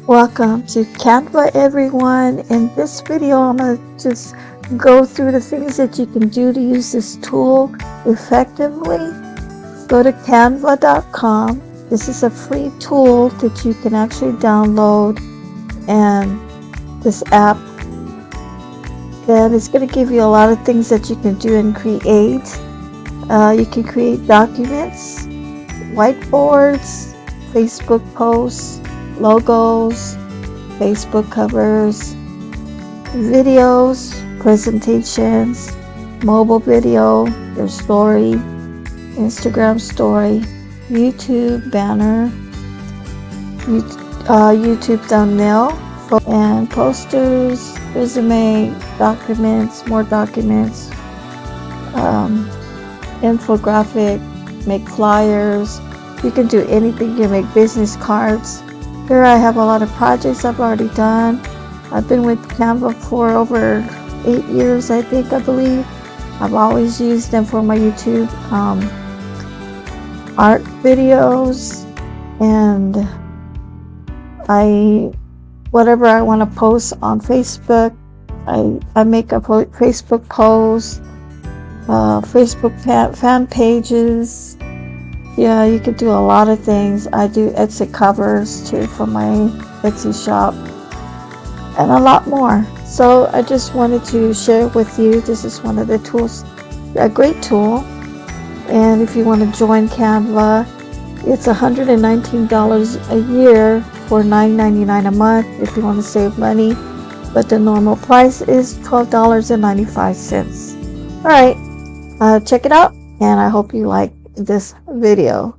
Welcome to Canva, everyone. In this video, I'm going to just go through the things that you can do to use this tool effectively. Go to canva.com. This is a free tool that you can actually download, and this app, and it's going to give you a lot of things that you can do and create. You can create documents, whiteboards, Facebook posts, logos, Facebook covers, videos, presentations, mobile video, your story, Instagram story, YouTube banner, YouTube thumbnail, and posters, resume, documents, more documents, infographic, make flyers. You can do anything. You can make business cards. Here I have a lot of projects I've already done. I've been with Canva for over 8 years, I believe. I've always used them for my YouTube art videos, and whatever I want to post on Facebook, I make a Facebook post, Facebook fan pages. Yeah, you could do a lot of things. I do Etsy covers too for my Etsy shop, and a lot more. So I just wanted to share with you. This is one of the tools, a great tool. And if you want to join Canva, it's $119 a year for $9.99 a month if you want to save money. But the normal price is $12.95. All right, check it out, and I hope you like this video.